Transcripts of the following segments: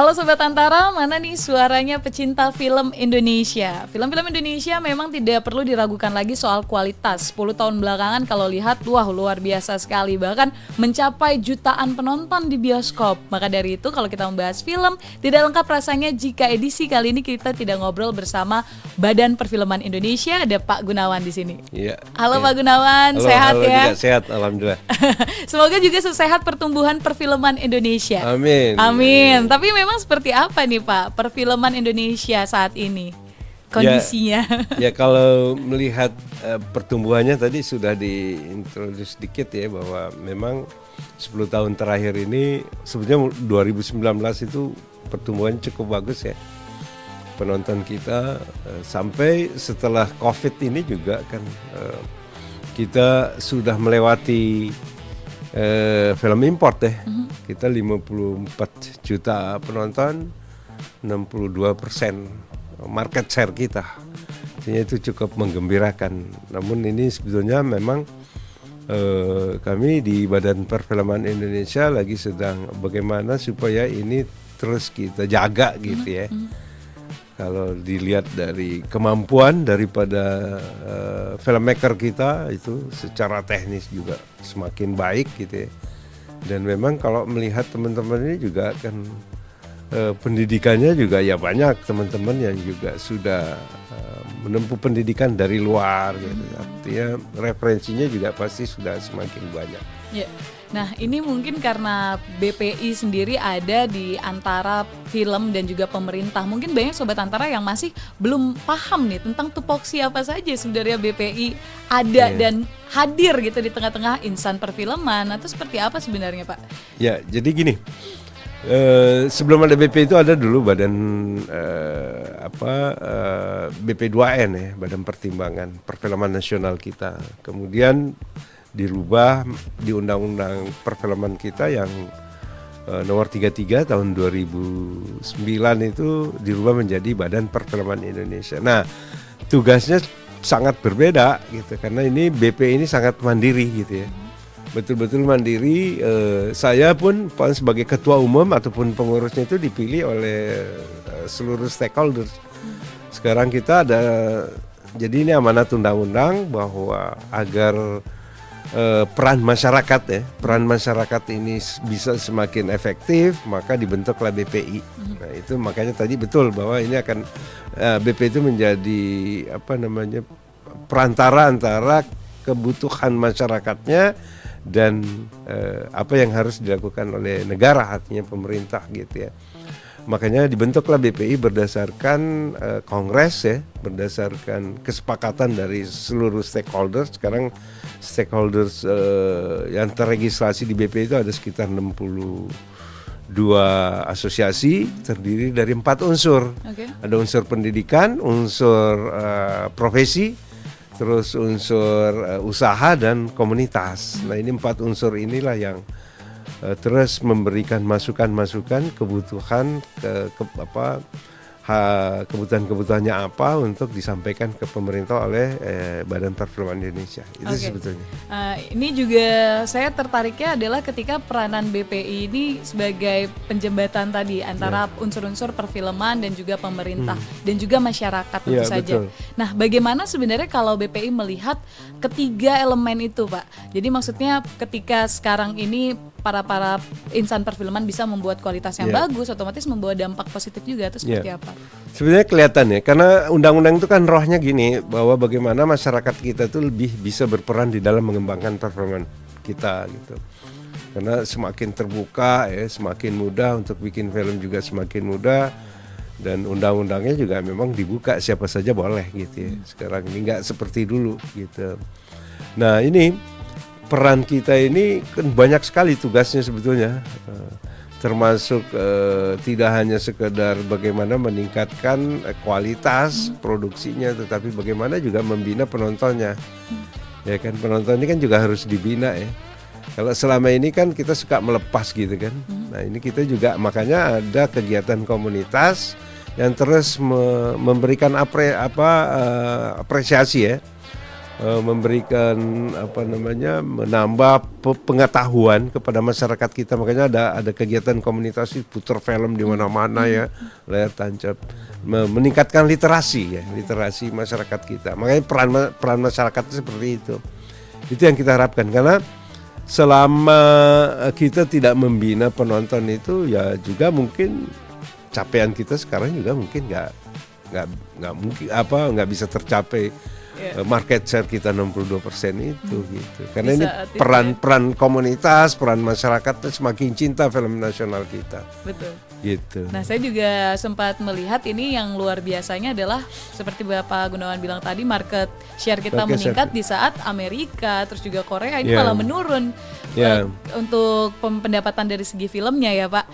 Halo Sobat Antara, mana nih suaranya pecinta film Indonesia? Film-film Indonesia memang tidak perlu diragukan lagi soal kualitas. 10 tahun belakangan kalau lihat, wah luar biasa sekali. Bahkan mencapai jutaan penonton di bioskop. Maka dari itu kalau kita membahas film, tidak lengkap rasanya jika edisi kali ini kita tidak ngobrol bersama Badan Perfilman Indonesia. Ada Pak Gunawan di sini. Iya. Halo Pak Gunawan, halo, sehat halo, ya? Juga sehat, alhamdulillah. Semoga juga sehat pertumbuhan perfilman Indonesia. Amin. Amin. Tapi memang seperti apa nih Pak perfilman Indonesia saat ini kondisinya? Ya kalau melihat pertumbuhannya tadi sudah diintroduce sedikit ya, bahwa memang 10 tahun terakhir ini sebetulnya 2019 itu pertumbuhan cukup bagus ya. Penonton kita sampai setelah Covid ini juga kan kita sudah melewati film import ya. Kita 54 juta penonton, 62% market share kita. Artinya itu cukup menggembirakan. Namun ini sebetulnya memang kami di Badan Perfilman Indonesia lagi sedang bagaimana supaya ini terus kita jaga gitu ya. Kalau dilihat dari kemampuan daripada filmmaker kita itu secara teknis juga semakin baik gitu ya. Dan memang kalau melihat teman-teman ini juga kan pendidikannya juga ya banyak teman-teman yang juga sudah menempuh pendidikan dari luar gitu. Artinya referensinya juga pasti sudah semakin banyak. Ya. Nah ini mungkin karena BPI sendiri ada di antara film dan juga pemerintah. Mungkin banyak Sobat Antara yang masih belum paham nih tentang tupoksi apa saja sebenarnya BPI ada dan hadir gitu di tengah-tengah insan perfilman. Atau seperti apa sebenarnya Pak? Ya jadi gini, sebelum ada BPI itu ada dulu badan BP2N ya, Badan Pertimbangan Perfilman Nasional kita. Kemudian dirubah di undang-undang perfilman kita yang nomor 33 tahun 2009 itu dirubah menjadi Badan Perfilman Indonesia. Nah, tugasnya sangat berbeda gitu karena ini BP ini sangat mandiri gitu ya. Betul-betul mandiri. Saya pun sebagai ketua umum ataupun pengurusnya itu dipilih oleh seluruh stakeholders. Sekarang kita ada, jadi ini amanat undang-undang bahwa agar peran masyarakat ini bisa semakin efektif, maka dibentuklah BPI. Nah itu makanya tadi betul bahwa ini akan BPI itu menjadi perantara antara kebutuhan masyarakatnya dan apa yang harus dilakukan oleh negara, artinya pemerintah gitu ya. Makanya dibentuklah BPI berdasarkan kongres ya, berdasarkan kesepakatan dari seluruh stakeholders. Sekarang stakeholders yang terregistrasi di BPI itu ada sekitar 62 asosiasi terdiri dari 4 unsur. Ada unsur pendidikan, unsur profesi, terus unsur usaha dan komunitas. Nah ini 4 unsur inilah yang terus memberikan masukan-masukan kebutuhan kebutuhan-kebutuhannya apa untuk disampaikan ke pemerintah oleh Badan Perfilman Indonesia. Itu sebetulnya. Ini juga saya tertariknya adalah ketika peranan BPI ini sebagai penjembatan tadi antara unsur-unsur perfilman dan juga pemerintah dan juga masyarakat tentu saja. Betul. Nah, bagaimana sebenarnya kalau BPI melihat ketiga elemen itu, Pak? Jadi maksudnya ketika sekarang ini para insan perfilman bisa membuat kualitas yang bagus, otomatis membawa dampak positif juga, atau seperti apa? Sebenarnya kelihatan ya, karena undang-undang itu kan rohnya gini, bahwa bagaimana masyarakat kita itu lebih bisa berperan di dalam mengembangkan perfilman kita gitu. Karena semakin terbuka ya, semakin mudah untuk bikin film juga semakin mudah, dan undang-undangnya juga memang dibuka siapa saja boleh gitu ya. Sekarang ini nggak seperti dulu gitu. Nah ini peran kita ini kan banyak sekali tugasnya sebetulnya, termasuk tidak hanya sekedar bagaimana meningkatkan kualitas produksinya, tetapi bagaimana juga membina penontonnya. Ya kan, penonton ini kan juga harus dibina ya. Kalau selama ini kan kita suka melepas gitu kan. Nah ini kita juga makanya ada kegiatan komunitas yang terus memberikan apresiasi ya memberikan menambah pengetahuan kepada masyarakat kita. Makanya ada kegiatan komunitas putar film di mana-mana ya, layar tancap, meningkatkan literasi masyarakat kita. Makanya peran masyarakat itu seperti itu yang kita harapkan, karena selama kita tidak membina penonton itu ya juga mungkin capaian kita sekarang juga mungkin nggak bisa tercapai. Market share kita 62% itu gitu. Karena bisa, ini peran komunitas, peran masyarakat semakin cinta film nasional kita. Betul. Gitu. Nah, saya juga sempat melihat ini yang luar biasanya adalah seperti Bapak Gunawan bilang tadi, market share kita meningkat di saat Amerika terus juga Korea ini malah menurun untuk pendapatan dari segi filmnya ya, Pak.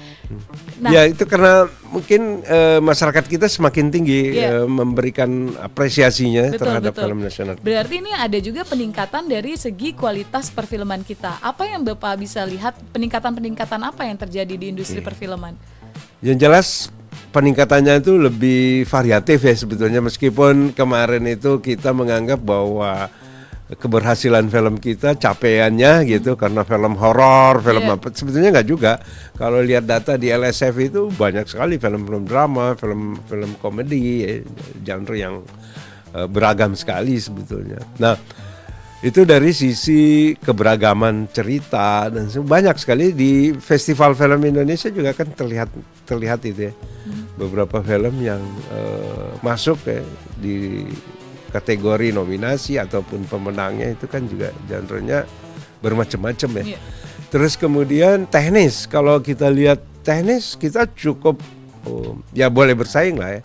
Nah, ya itu karena mungkin masyarakat kita semakin tinggi memberikan apresiasinya terhadap film nasional. Berarti ini ada juga peningkatan dari segi kualitas perfilman kita. Apa yang Bapak bisa lihat peningkatan apa yang terjadi di industri perfilman? Yang jelas peningkatannya itu lebih variatif ya sebetulnya, meskipun kemarin itu kita menganggap bahwa keberhasilan film kita capaiannya gitu karena film horor, film apa, sebetulnya nggak juga. Kalau lihat data di LSF itu banyak sekali film-film drama, film-film komedi, genre yang beragam sekali sebetulnya. Nah, itu dari sisi keberagaman cerita dan banyak sekali di Festival Film Indonesia juga kan terlihat itu ya. Beberapa film yang masuk ya di kategori nominasi ataupun pemenangnya itu kan juga genrenya bermacam-macam ya. Terus kemudian teknis, kalau kita lihat teknis kita cukup ya boleh bersaing lah ya.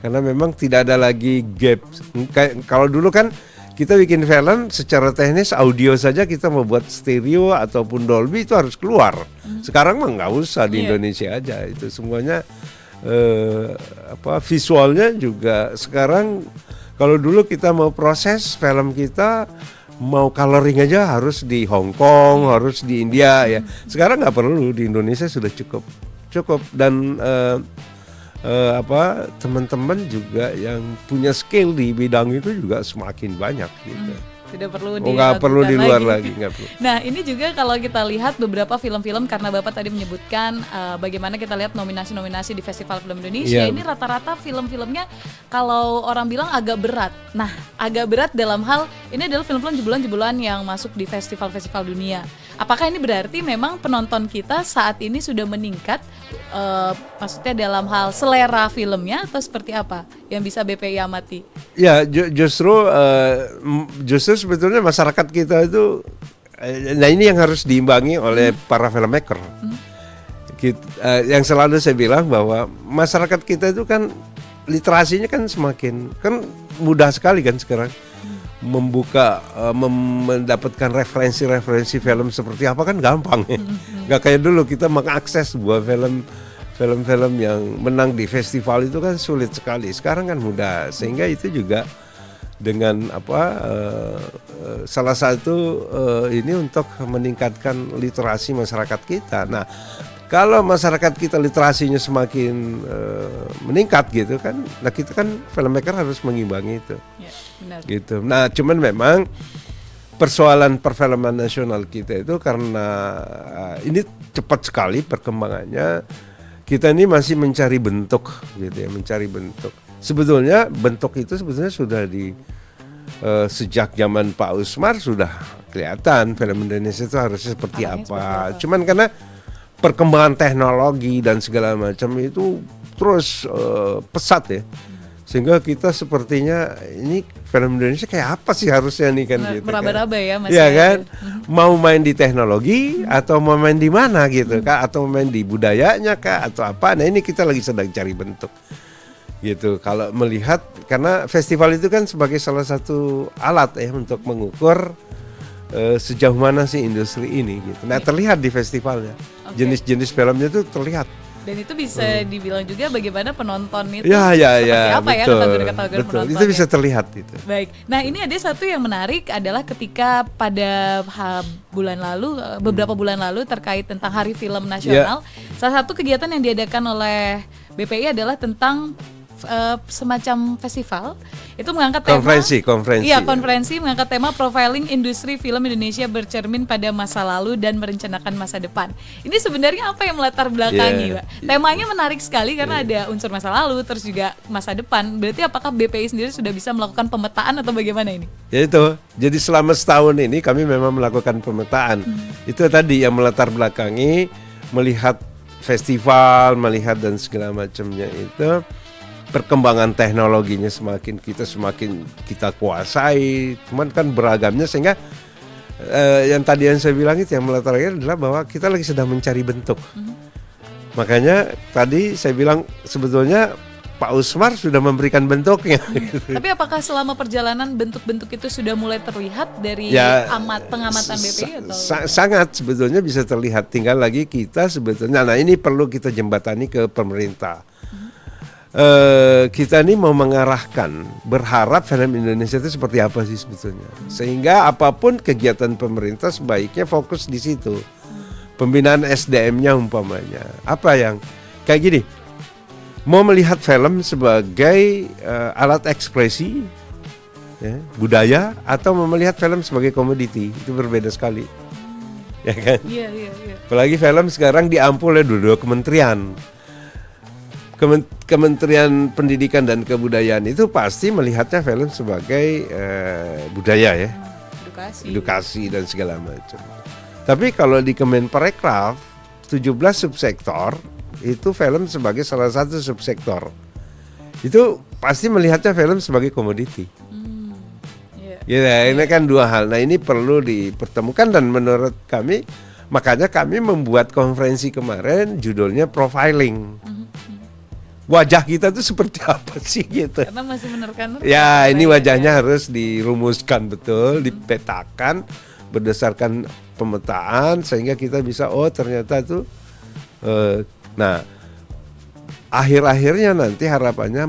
Karena memang tidak ada lagi gap. Kalau dulu kan kita bikin film secara teknis audio saja kita membuat stereo ataupun Dolby itu harus keluar. Sekarang mah nggak usah di Indonesia aja itu semuanya visualnya juga sekarang. Kalau dulu kita mau proses film kita mau coloring aja harus di Hong Kong, harus di India ya. Sekarang nggak perlu, di Indonesia sudah cukup dan teman-teman juga yang punya skill di bidang itu juga semakin banyak gitu. Tidak perlu nggak perlu di luar lagi. Nggak perlu. Nah, ini juga kalau kita lihat beberapa film-film, karena Bapak tadi menyebutkan bagaimana kita lihat nominasi-nominasi di Festival Film Indonesia, ini rata-rata film-filmnya kalau orang bilang agak berat. Nah, agak berat dalam hal ini adalah film-film jebolan-jebolan yang masuk di festival-festival dunia. Apakah ini berarti memang penonton kita saat ini sudah meningkat, maksudnya dalam hal selera filmnya atau seperti apa yang bisa BPI amati? Ya, justru sebetulnya masyarakat kita itu, nah ini yang harus diimbangi oleh para filmmaker. Yang selalu saya bilang bahwa masyarakat kita itu kan literasinya kan semakin kan mudah sekali kan sekarang. Membuka mendapatkan referensi film seperti apa kan gampang ya. Nggak kayak dulu kita mengakses sebuah film yang menang di festival itu kan sulit sekali. Sekarang kan mudah, sehingga itu juga dengan salah satu ini untuk meningkatkan literasi masyarakat kita. Nah, kalau masyarakat kita literasinya semakin meningkat gitu kan, nah kita kan filmmaker harus mengimbangi itu. Ya, benar. Gitu. Nah, cuman memang persoalan perfilman nasional kita itu karena ini cepat sekali perkembangannya. Kita ini masih mencari bentuk gitu ya, mencari bentuk. Sebetulnya bentuk itu sebetulnya sudah sejak zaman Pak Usmar sudah kelihatan film Indonesia itu harusnya seperti apa. Cuman karena perkembangan teknologi dan segala macam itu terus pesat ya, sehingga kita sepertinya ini film Indonesia kayak apa sih harusnya nih kan gitu meraba-raba kan. Ya Mas. Iya kan, mau main di teknologi atau mau main di mana gitu kah, atau main di budayanya kah atau apa. Nah ini kita lagi sedang cari bentuk gitu. Kalau melihat, karena festival itu kan sebagai salah satu alat ya untuk mengukur sejauh mana sih industri ini gitu. Nah terlihat di festivalnya, jenis-jenis filmnya itu terlihat. Dan itu bisa dibilang juga bagaimana penonton itu seperti apa betul, ya kategori penonton. Itu bisa terlihat itu. Baik. Nah ini ada satu yang menarik adalah ketika pada bulan lalu, beberapa bulan lalu terkait tentang Hari Film Nasional, salah satu kegiatan yang diadakan oleh BPI adalah tentang semacam festival itu mengangkat tema konferensi mengangkat tema profiling industri film Indonesia bercermin pada masa lalu dan merencanakan masa depan. Ini sebenarnya apa yang melatar belakangi, Pak? Temanya menarik sekali karena ada unsur masa lalu terus juga masa depan. Berarti apakah BPI sendiri sudah bisa melakukan pemetaan atau bagaimana ini? Ya itu. Jadi selama setahun ini kami memang melakukan pemetaan. Itu tadi yang melatar belakangi, melihat festival, melihat dan segala macamnya itu, perkembangan teknologinya semakin kita kuasai, cuman kan beragamnya sehingga yang tadi yang saya bilang itu yang melatar belakangi adalah bahwa kita lagi sedang mencari bentuk. Makanya tadi saya bilang sebetulnya Pak Usmar sudah memberikan bentuknya. Tapi apakah selama perjalanan bentuk-bentuk itu sudah mulai terlihat dari pengamatan BPI atau? Sangat sebetulnya bisa terlihat. Tinggal lagi kita sebetulnya. Nah ini perlu kita jembatani ke pemerintah. Kita ini mau mengarahkan, berharap film Indonesia itu seperti apa sih sebetulnya. Sehingga apapun kegiatan pemerintah sebaiknya fokus di situ. Pembinaan SDM-nya umpamanya. Apa yang kayak gini? Mau melihat film sebagai alat ekspresi ya, budaya atau mau melihat film sebagai komoditi, itu berbeda sekali, ya kan? Iya. Apalagi film sekarang diampul oleh dua kementerian, Kementerian Pendidikan dan Kebudayaan itu pasti melihatnya film sebagai budaya ya, edukasi dan segala macam. Tapi kalau di Kemenparekraf 17 subsektor itu film sebagai salah satu subsektor. Itu pasti melihatnya film sebagai komoditi. Ini kan dua hal. Nah ini perlu dipertemukan dan menurut kami makanya kami membuat konferensi kemarin judulnya profiling. Wajah kita tuh seperti apa sih gitu. Karena masih menerka-nerka. Ya ini wajahnya harus dirumuskan betul, dipetakan berdasarkan pemetaan sehingga kita bisa ternyata tuh nah, akhir-akhirnya nanti harapannya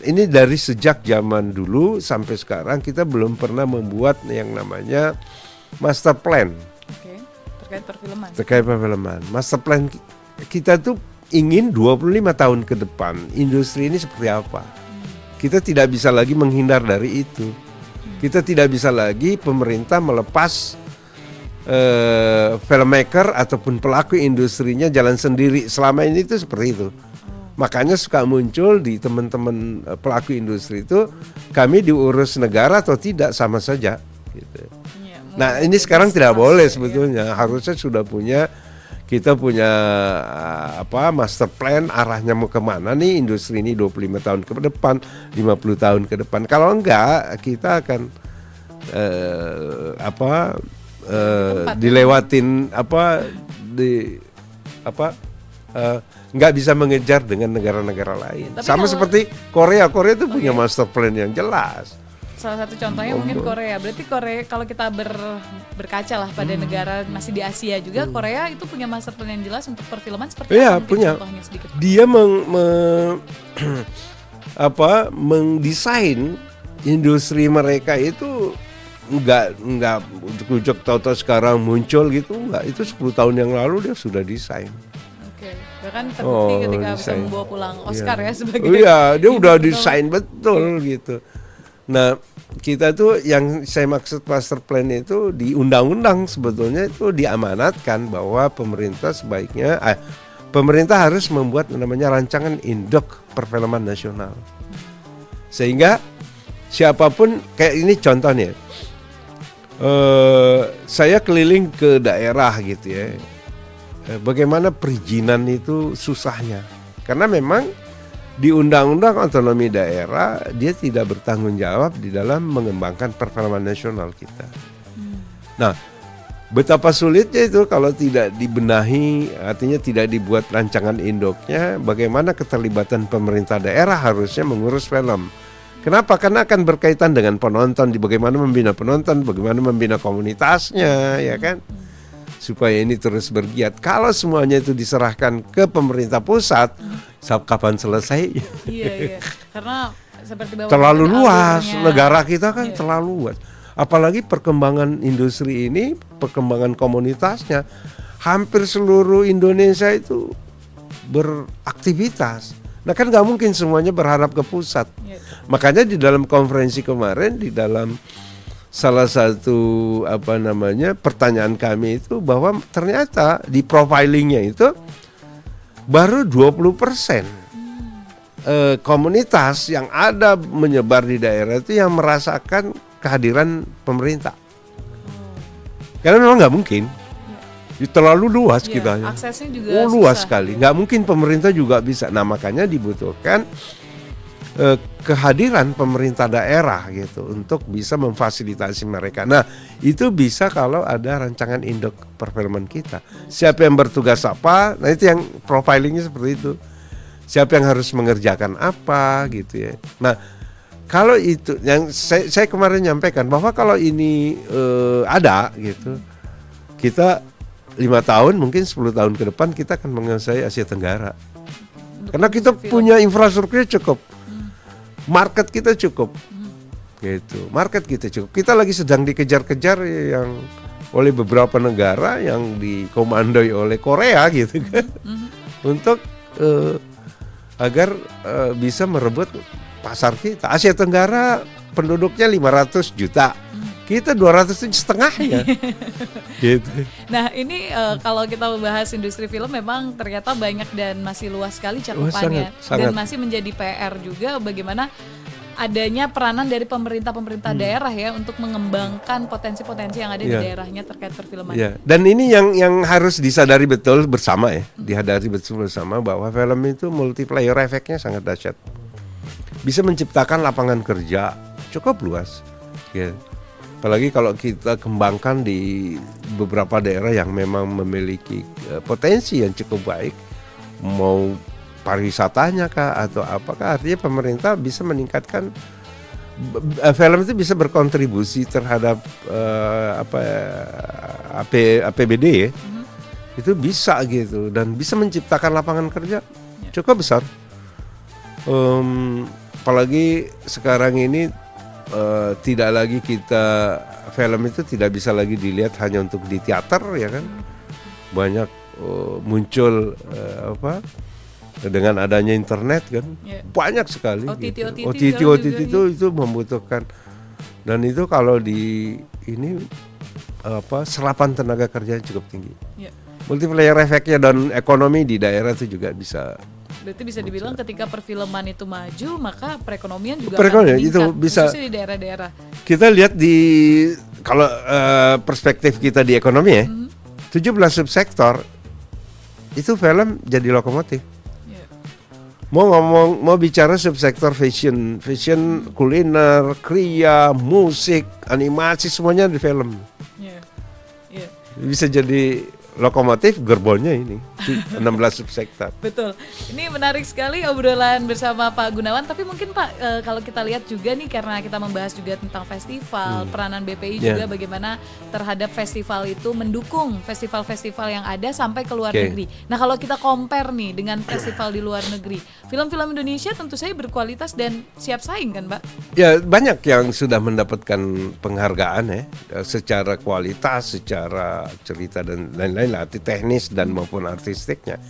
ini dari sejak zaman dulu sampai sekarang kita belum pernah membuat yang namanya master plan. Terkait perfilman. Master plan kita tuh ingin 25 tahun ke depan industri ini seperti apa. Kita tidak bisa lagi menghindar dari itu. Kita tidak bisa lagi pemerintah melepas filmmaker ataupun pelaku industrinya jalan sendiri. Selama ini itu seperti itu. Makanya suka muncul di teman-teman pelaku industri itu, kami diurus negara atau tidak sama saja gitu. Nah ini sekarang tidak boleh sebetulnya. Harusnya sudah kita punya master plan arahnya mau kemana nih industri ini 25 tahun ke depan, 50 tahun ke depan. Kalau enggak kita akan dilewatin nggak bisa mengejar dengan negara-negara lain. Tapi sama seperti Korea itu punya master plan yang jelas. Salah satu contohnya mungkin Korea. Berarti Korea kalau kita berkaca lah pada negara masih di Asia juga, Korea itu punya master plan yang jelas untuk perfilman seperti apa? Punya. Dia mendesain industri mereka itu enggak ujuk tahu-tahu sekarang muncul gitu, enggak. Itu 10 tahun yang lalu dia sudah desain. Bahkan terbukti ketika bisa membawa pulang Oscar ya sebagai. Dia udah desain betul gitu. Nah, kita tuh yang saya maksud master plan itu di undang-undang sebetulnya itu diamanatkan bahwa pemerintah harus membuat namanya rancangan induk perfilman nasional. Sehingga siapapun kayak ini contohnya. Saya keliling ke daerah gitu ya. Bagaimana perizinan itu susahnya. Karena memang di Undang-Undang Otonomi Daerah dia tidak bertanggung jawab di dalam mengembangkan perfilman nasional kita. Nah, betapa sulitnya itu kalau tidak dibenahi, artinya tidak dibuat rancangan induknya, bagaimana keterlibatan pemerintah daerah harusnya mengurus film. Kenapa? Karena akan berkaitan dengan penonton, bagaimana membina penonton, bagaimana membina komunitasnya, ya kan? Supaya ini terus bergiat. Kalau semuanya itu diserahkan ke pemerintah pusat, kapan selesai? Iya. Karena seperti terlalu luas, negara kita kan terlalu luas. Apalagi perkembangan industri ini, perkembangan komunitasnya, hampir seluruh Indonesia itu beraktivitas. Nah kan nggak mungkin semuanya berharap ke pusat. Makanya di dalam konferensi kemarin, di dalam salah satu pertanyaan kami itu bahwa ternyata di profilingnya itu baru 20% komunitas yang ada menyebar di daerah itu yang merasakan kehadiran pemerintah. Karena memang nggak mungkin, terlalu luas kita. Aksesnya juga luas susah. sekali. Nggak mungkin pemerintah juga bisa. Nah makanya dibutuhkan kehadiran pemerintah daerah gitu untuk bisa memfasilitasi mereka. Nah itu bisa kalau ada rancangan induk perfilman kita. Siapa yang bertugas apa? Nah itu yang profilingnya seperti itu. Siapa yang harus mengerjakan apa gitu ya. Nah kalau itu yang saya kemarin nyampaikan bahwa kalau ini ada gitu, kita 5 tahun mungkin 10 tahun ke depan kita akan menguasai Asia Tenggara. Karena kita punya infrastrukturnya cukup, market kita cukup, gitu. Market kita cukup. Kita lagi sedang dikejar-kejar yang oleh beberapa negara yang dikomandoi oleh Korea gitu kan, untuk agar bisa merebut pasar kita. Asia Tenggara penduduknya 500 juta. Kita 200 setengahnya. Gitu. Nah ini kalau kita membahas industri film memang ternyata banyak dan masih luas sekali cakupannya. Sangat. Dan masih menjadi PR juga bagaimana adanya peranan dari pemerintah daerah ya untuk mengembangkan potensi-potensi yang ada di daerahnya terkait perfilman. Dan ini yang harus disadari betul bersama ya, dihadari betul bersama bahwa film itu multiplier efeknya sangat dahsyat. Bisa menciptakan lapangan kerja cukup luas. Ya. Apalagi kalau kita kembangkan di beberapa daerah yang memang memiliki potensi yang cukup baik, mau pariwisatanya kah atau apakah, artinya pemerintah bisa meningkatkan film itu bisa berkontribusi terhadap APBD ya. Itu bisa gitu dan bisa menciptakan lapangan kerja cukup besar. Apalagi sekarang ini tidak lagi film itu tidak bisa lagi dilihat hanya untuk di teater ya kan. Banyak muncul dengan adanya internet kan, banyak sekali. OTT itu membutuhkan, dan itu kalau di ini serapan tenaga kerja cukup tinggi. Multiplier efeknya dan ekonomi di daerah itu juga bisa. Berarti bisa dibilang ketika perfilman itu maju maka perekonomian juga akan meningkat, itu bisa, khususnya di daerah-daerah. Kita lihat kalau perspektif kita di ekonomi ya, 17 subsektor itu film jadi lokomotif. Mau bicara subsektor fashion, kuliner, kriya, musik, animasi, semuanya di film. Bisa jadi lokomotif gerbongnya ini 16 subsektor. Betul. Ini menarik sekali obrolan bersama Pak Gunawan. Tapi mungkin Pak, kalau kita lihat juga nih, karena kita membahas juga tentang festival, peranan BPI juga bagaimana terhadap festival itu mendukung festival-festival yang ada sampai ke luar negeri. Nah kalau kita compare nih dengan festival di luar negeri, film-film Indonesia tentu saja berkualitas dan siap saing kan Pak? Ya banyak yang sudah mendapatkan penghargaan ya, secara kualitas, secara cerita dan lain-lain, arti teknis dan maupun artistiknya.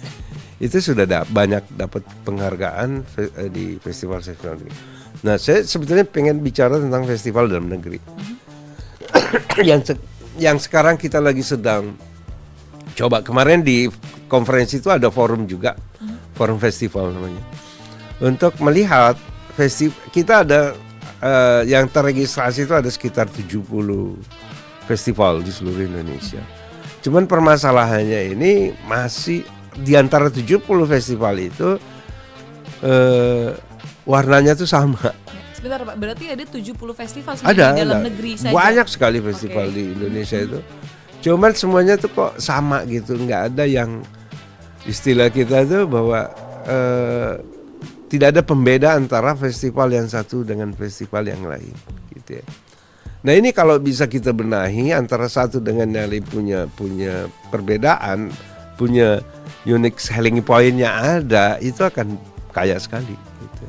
Itu sudah banyak dapat penghargaan di festival-festival negeri. Nah saya sebetulnya pengen bicara tentang festival dalam negeri. Yang sekarang kita lagi sedang coba, kemarin di konferensi itu ada forum juga, forum festival namanya, untuk melihat kita ada yang terregistrasi itu ada sekitar 70 festival di seluruh Indonesia. Cuman permasalahannya ini masih di antara 70 festival itu warnanya tuh sama. Sebentar Pak, berarti ada 70 festival di dalam negeri saja? Banyak sekali festival di Indonesia itu. Cuman semuanya tuh kok sama gitu, nggak ada yang istilah kita tuh bahwa tidak ada pembeda antara festival yang satu dengan festival yang lain gitu ya. Nah ini kalau bisa kita benahi antara satu dengan yang lain punya perbedaan, punya unique selling point-nya ada, itu akan kaya sekali gitu.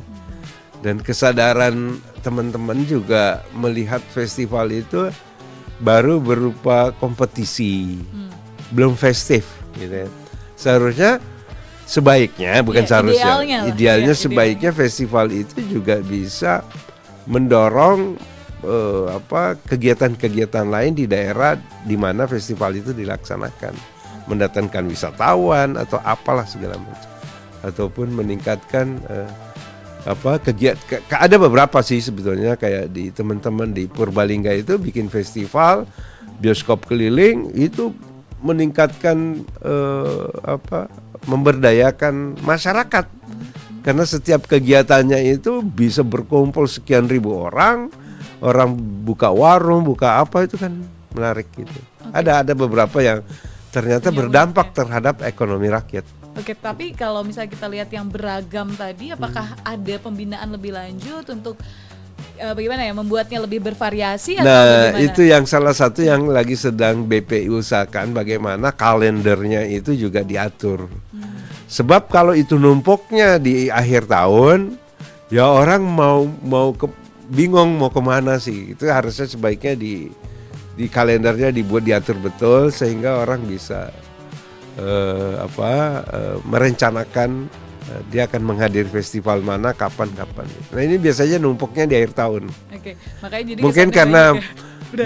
Dan kesadaran teman-teman juga melihat festival itu baru berupa kompetisi, belum festif gitu ya. Seharusnya sebaiknya bukan seharusnya, idealnya idealnya. festival itu juga bisa mendorong kegiatan-kegiatan lain di daerah di mana festival itu dilaksanakan, mendatangkan wisatawan atau apalah segala macam, ataupun meningkatkan ada beberapa sih sebetulnya, kayak di teman-teman di Purbalingga itu bikin festival bioskop keliling, itu meningkatkan memberdayakan masyarakat, karena setiap kegiatannya itu bisa berkumpul sekian ribu orang buka warung, buka apa, itu kan menarik gitu. Ada beberapa yang ternyata berdampak terhadap ekonomi rakyat. Oke, tapi kalau misalnya kita lihat yang beragam tadi, apakah ada pembinaan lebih lanjut untuk bagaimana ya, membuatnya lebih bervariasi atau bagaimana? Itu yang salah satu yang lagi sedang BPI usahakan, bagaimana kalendernya itu juga diatur. Sebab kalau itu numpuknya di akhir tahun, ya orang bingung mau kemana sih. Itu harusnya sebaiknya di kalendernya diatur betul, sehingga orang bisa merencanakan dia akan menghadiri festival mana, kapan. Nah ini biasanya numpuknya di akhir tahun. Oke, makanya jadi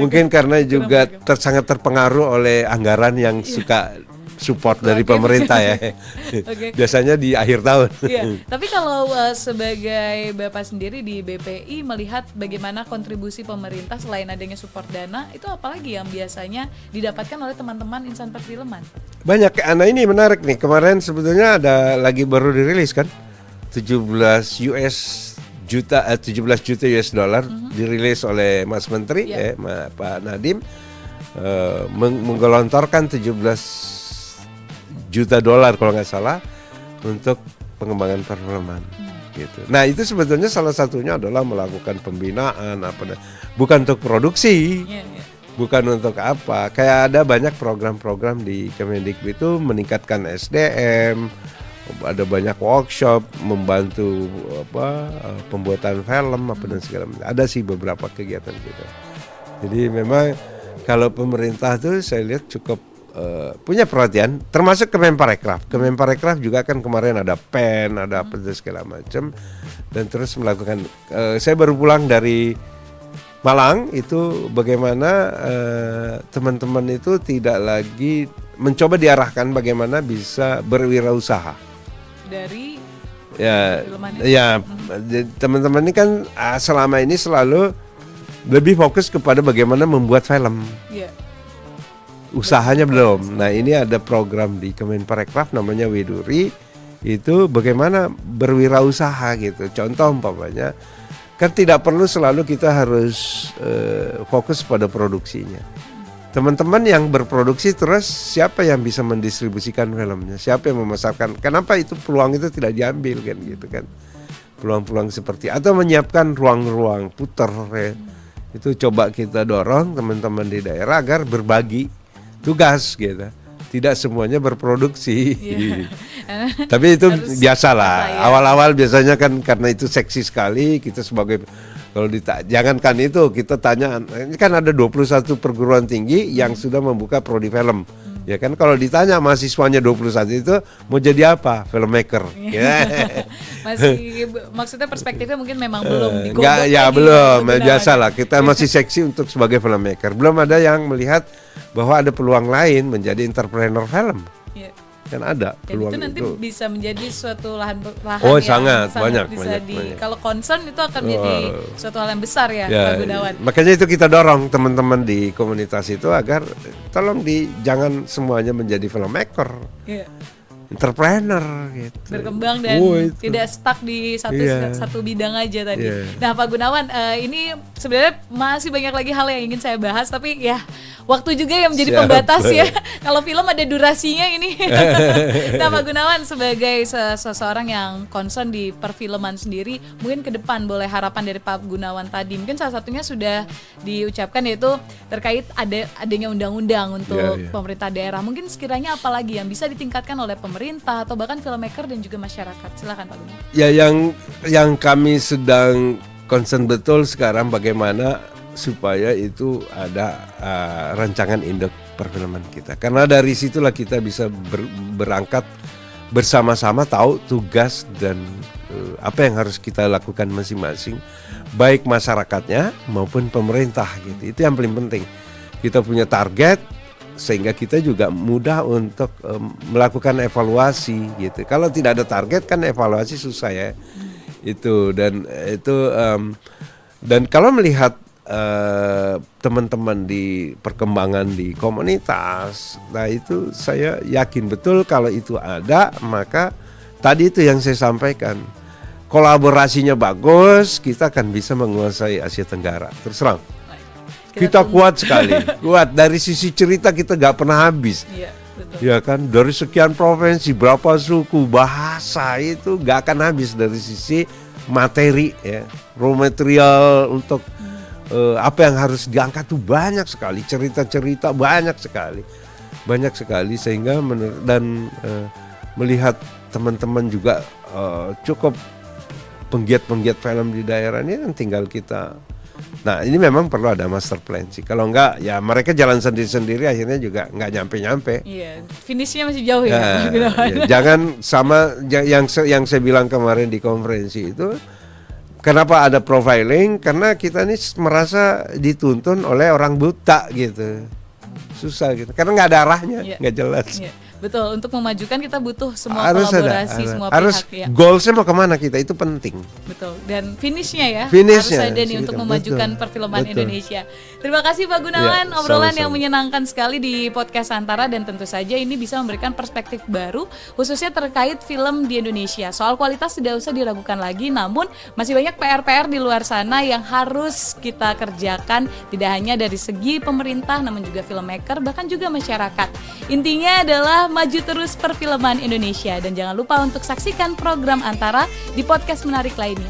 mungkin karena juga sangat terpengaruh oleh anggaran yang suka support dari pemerintah ya. Okay. Biasanya di akhir tahun. Iya. Tapi kalau sebagai Bapak sendiri di BPI melihat bagaimana kontribusi pemerintah selain adanya support dana, itu apalagi yang biasanya didapatkan oleh teman-teman insan perfilman? Banyak. Nah ini menarik nih. Kemarin sebetulnya ada lagi baru dirilis kan, 17 juta US dollar dirilis oleh Mas Menteri, Pak Nadiem, menggelontorkan 17 juta dolar kalau nggak salah untuk pengembangan perfilman gitu. Nah itu sebetulnya salah satunya adalah melakukan pembinaan bukan untuk produksi, bukan untuk apa. Kayak ada banyak program-program di Kemendikbud itu meningkatkan SDM, ada banyak workshop membantu pembuatan film dan segala macam. Ada sih beberapa kegiatan gitu. Jadi memang kalau pemerintah tuh saya lihat cukup punya perhatian, termasuk Kemenparekraf. Kemenparekraf juga kan kemarin ada PEN, ada apa segala macam, dan terus melakukan. Saya baru pulang dari Malang, itu bagaimana teman-teman itu tidak lagi mencoba diarahkan bagaimana bisa berwirausaha. Dari teman-teman ini kan selama ini selalu lebih fokus kepada bagaimana membuat film. Usahanya belum. Nah ini ada program di Kemenparekraf namanya Widuri, itu bagaimana berwirausaha gitu. Contoh umpamanya, kan tidak perlu selalu kita harus fokus pada produksinya. Teman-teman yang berproduksi terus, siapa yang bisa mendistribusikan filmnya, siapa yang memasarkan, kenapa itu peluang itu tidak diambil kan gitu kan. Peluang-peluang seperti, atau menyiapkan ruang-ruang putar ya. Itu coba kita dorong teman-teman di daerah agar berbagi tugas gitu, tidak semuanya berproduksi. Tapi itu biasalah. Awal-awal biasanya kan karena itu seksi sekali, kita sebagai jangankan itu, kita tanya, ini kan ada 21 perguruan tinggi yang sudah membuka prodi film. Ya kan kalau ditanya mahasiswanya 21 itu mau jadi apa? Filmmaker. Masih maksudnya perspektifnya mungkin memang belum digodok. Belum. Biasalah, kita masih seksi untuk sebagai filmmaker. Belum ada yang melihat bahwa ada peluang lain menjadi entrepreneur film. Kan ada peluang. Dan itu nanti bisa menjadi suatu lahan yang sangat banyak. Kalau concern itu akan menjadi suatu hal yang besar ya, Pak Gunawan. Makanya itu kita dorong teman-teman di komunitas itu agar tolong jangan semuanya menjadi filmmaker, entrepreneur gitu. Berkembang dan tidak stuck di satu bidang aja tadi. Nah Pak Gunawan, ini sebenarnya masih banyak lagi hal yang ingin saya bahas, tapi ya waktu juga yang menjadi pembatas ya. Kalau film ada durasinya ini. Nah Pak Gunawan, sebagai seseorang yang concern di perfilman sendiri, mungkin ke depan boleh harapan dari Pak Gunawan tadi, mungkin salah satunya sudah diucapkan, yaitu terkait adanya undang-undang untuk pemerintah daerah. Mungkin sekiranya apa lagi yang bisa ditingkatkan oleh pemerintah atau bahkan filmmaker dan juga masyarakat. Silakan Pak Gunawan. Ya, yang kami sedang concern betul sekarang bagaimana supaya itu ada rancangan induk perfilman kita, karena dari situlah kita bisa berangkat bersama-sama tahu tugas dan apa yang harus kita lakukan masing-masing, baik masyarakatnya maupun pemerintah gitu. Itu yang paling penting. Kita punya target sehingga kita juga mudah untuk melakukan evaluasi gitu. Kalau tidak ada target kan evaluasi susah ya. Itu dan kalau melihat teman-teman di perkembangan di komunitas, nah itu saya yakin betul kalau itu ada, maka tadi itu yang saya sampaikan, kolaborasinya bagus, kita akan bisa menguasai Asia Tenggara. Terus terang, kita kuat sekali, kuat dari sisi cerita kita nggak pernah habis. Iya, betul. Ya kan, dari sekian provinsi, berapa suku, bahasa itu nggak akan habis. Dari sisi materi, ya, raw material untuk apa yang harus diangkat tuh banyak sekali, cerita-cerita banyak sekali sehingga melihat teman-teman juga cukup penggiat-penggiat film di daerah ini kan tinggal kita. Nah ini memang perlu ada master plan sih. Kalau enggak ya mereka jalan sendiri-sendiri akhirnya juga nggak nyampe-nyampe. Iya, finishnya masih jauh ya. Ya jangan sama yang saya bilang kemarin di konferensi itu. Kenapa ada profiling? Karena kita ini merasa dituntun oleh orang buta gitu, susah gitu. Karena nggak ada arahnya, nggak jelas. Yeah. Betul, untuk memajukan kita butuh semua kolaborasi, semua harus pihak. Ya. Goalsnya mau kemana kita itu penting. Betul, dan finishnya ya harus ada nih untuk memajukan perfilman Indonesia. Terima kasih Pak Gunawan, obrolan yang menyenangkan sekali di podcast Antara, dan tentu saja ini bisa memberikan perspektif baru khususnya terkait film di Indonesia. Soal kualitas tidak usah diragukan lagi, namun masih banyak PR-PR di luar sana yang harus kita kerjakan, tidak hanya dari segi pemerintah namun juga filmmaker, bahkan juga masyarakat. Intinya adalah maju terus perfilman Indonesia, dan jangan lupa untuk saksikan program Antara di podcast menarik lainnya.